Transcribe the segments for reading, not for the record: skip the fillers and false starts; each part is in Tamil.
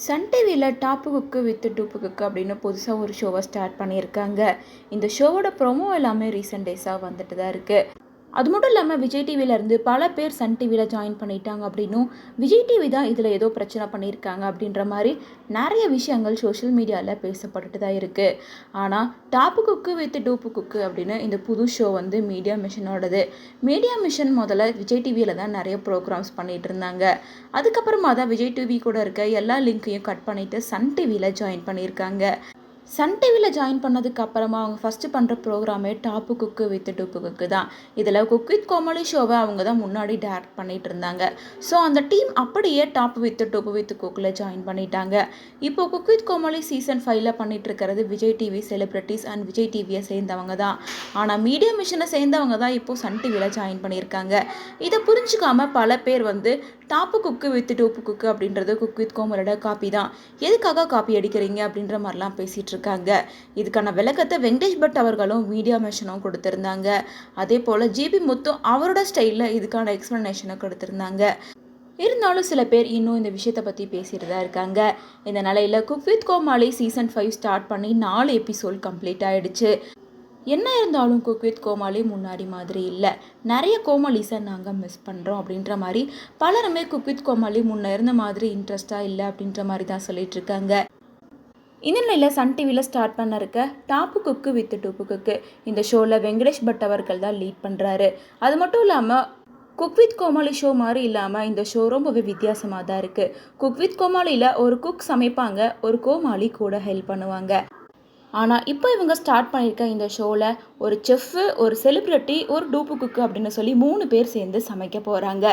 சன் டிவியில் டாப்பு குக்கு வித் டூப்பு குக்கு அப்படின்னு புதுசாக ஒரு ஷோவை ஸ்டார்ட் பண்ணியிருக்காங்க. இந்த ஷோவோட ப்ரொமோ எல்லாமே ரீசெண்ட் டேஸாக வந்துட்டு தான் இருக்குது. அது மட்டும் இல்லாமல் விஜய் டிவியிலேருந்து பல பேர் சன் டிவியில் ஜாயின் பண்ணிட்டாங்க அப்படின்னும், விஜய் டிவி தான் இதில் ஏதோ பிரச்சனை பண்ணியிருக்காங்க அப்படின்ற மாதிரி நிறைய விஷயங்கள் சோஷியல் மீடியாவில் பேசப்பட்டுட்டு தான் இருக்குது. ஆனால் டாப்பு குக்கு வித் டூப்பு குக்கு அப்படின்னு இந்த புது ஷோ வந்து மீடியா மிஷனோடது. மீடியா மிஷன் முதல்ல விஜய் டிவியில் தான் நிறைய ப்ரோக்ராம்ஸ் பண்ணிகிட்டு இருந்தாங்க. அதுக்கப்புறமா தான் விஜய் டிவி கூட இருக்க எல்லா லிங்க்கையும் கட் பண்ணிவிட்டு சன் டிவியில் ஜாயின் பண்ணியிருக்காங்க. சன் டிவியில் ஜாயின் பண்ணதுக்கு அப்புறமா அவங்க ஃபஸ்ட்டு பண்ணுற ப்ரோக்ராமே டாப்பு குக்கு வித் டூப்பு குக்கு தான். இதில் குக் வித் கோமாளி ஷோவை அவங்க தான் முன்னாடி டேரக்ட் பண்ணிகிட்டு இருந்தாங்க. ஸோ அந்த டீம் அப்படியே டாப்பு வித் டூப்பு வித் குக்கில் ஜாயின் பண்ணிட்டாங்க. இப்போ குக் வித் கோமாளி சீசன் 5ல் பண்ணிட்டு இருக்கிறது Vijay TV celebrities and Vijay டிவியை சேர்ந்தவங்க தான். ஆனால் மீடியா மிஷனை சேர்ந்தவங்க தான் இப்போது சன் டிவியில் ஜாயின் பண்ணியிருக்காங்க. இதை புரிஞ்சுக்காம பல பேர் வந்து டாப்பு குக்கு வித் டூப்பு குக்கு அப்படின்றது குக் வித் கோமாளியோட காப்பி தான், எதுக்காக காப்பி அடிக்கிறீங்க அப்படின்ற மாதிரிலாம் பேசிகிட்டு இருக்காங்க. இதுக்கான விளக்கத்தை வெங்கடேஷ் பட் அவர்களும் மீடியா மிஷனும் கொடுத்திருந்தாங்க. அதே போல் ஜிபி முத்து அவரோட ஸ்டைலில் இதுக்கான எக்ஸ்பிளனேஷனை கொடுத்திருந்தாங்க. இருந்தாலும் சில பேர் இன்னும் இந்த விஷயத்தை பற்றி பேசிட்டு தான் இருக்காங்க. இந்த நிலையில் cook with Comali season 5 start பண்ணி 4 எபிசோட் கம்ப்ளீட் ஆகிடுச்சு. என்ன இருந்தாலும் குக் வித் கோமாளி முன்னாடி மாதிரி இல்லை, நிறைய கோமாளிஸை நாங்கள் மிஸ் பண்ணுறோம் அப்படின்ற மாதிரி பலருமே குக் வித் கோமாளி முன்னே இருந்த மாதிரி இன்ட்ரெஸ்டாக இல்லை அப்படின்ற மாதிரி தான் சொல்லிட்டு இருக்காங்க. இந்த நிலையில் சன் டிவியில் ஸ்டார்ட் பண்ண இருக்க டாப்பு குக்கு வித் டூப்பு குக்கு இந்த ஷோவில் வெங்கடேஷ் பட் அவர்கள் தான் லீட் பண்ணுறாரு. அது மட்டும் இல்லாமல் குக் வித் கோமாளி ஷோ மாதிரி இல்லாமல் இந்த ஷோ ரொம்பவே வித்தியாசமாக தான் இருக்குது. குக் வித் கோமாளியில் ஒரு குக் சமைப்பாங்க, ஒரு கோமாளி கூட ஹெல்ப் பண்ணுவாங்க. ஆனால் இப்போ இவங்க ஸ்டார்ட் பண்ணியிருக்க இந்த ஷோவில் ஒரு செஃப்பு, ஒரு செலிப்ரிட்டி, ஒரு டூப்பு குக்கு அப்படின்னு சொல்லி 3 பேர் சேர்ந்து சமைக்க போகிறாங்க.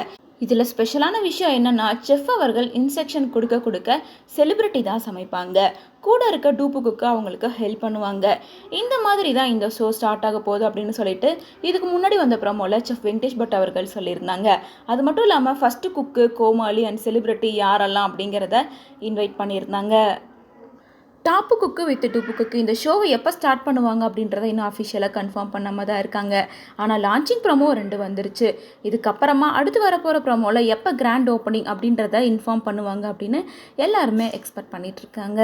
இதில் ஸ்பெஷலான விஷயம் என்னென்னா, செஃப் அவர்கள் இன்ஸ்ட்ரக்ஷன் கொடுக்க செலிப்ரிட்டி தான் சமைப்பாங்க, கூட இருக்க டூப்பு குக்கு அவங்களுக்கு ஹெல்ப் பண்ணுவாங்க. இந்த மாதிரி தான் இந்த ஷோ ஸ்டார்ட் ஆக போகுது அப்படின்னு சொல்லிட்டு இதுக்கு முன்னாடி வந்த ப்ரோமோவில் செஃப் வெங்கடேஷ் பட் அவர்கள் சொல்லியிருந்தாங்க. அது மட்டும் இல்லாமல் ஃபஸ்ட்டு குக்கு, கோமாளி அண்ட் செலிப்ரிட்டி யாரெல்லாம் அப்படிங்கிறத இன்வைட் பண்ணியிருந்தாங்க. டாப்பு குக்கு வித் டூப்பு குக்கு இந்த ஷோவை எப்போ ஸ்டார்ட் பண்ணுவாங்க அப்படின்றத இன்னும் அஃபிஷியலாக கன்ஃபார்ம் பண்ணாமல் தான் இருக்காங்க. ஆனால் லான்ச்சிங் ப்ரோமோ 2 வந்துருச்சு. இதுக்கப்புறமா அடுத்து வரப்போகிற ப்ரோமோவில் எப்போ கிராண்ட் ஓப்பனிங் அப்படின்றத இன்ஃபார்ம் பண்ணுவாங்க அப்படின்னு எல்லாருமே எக்ஸ்பெக்ட் பண்ணிகிட்ருக்காங்க.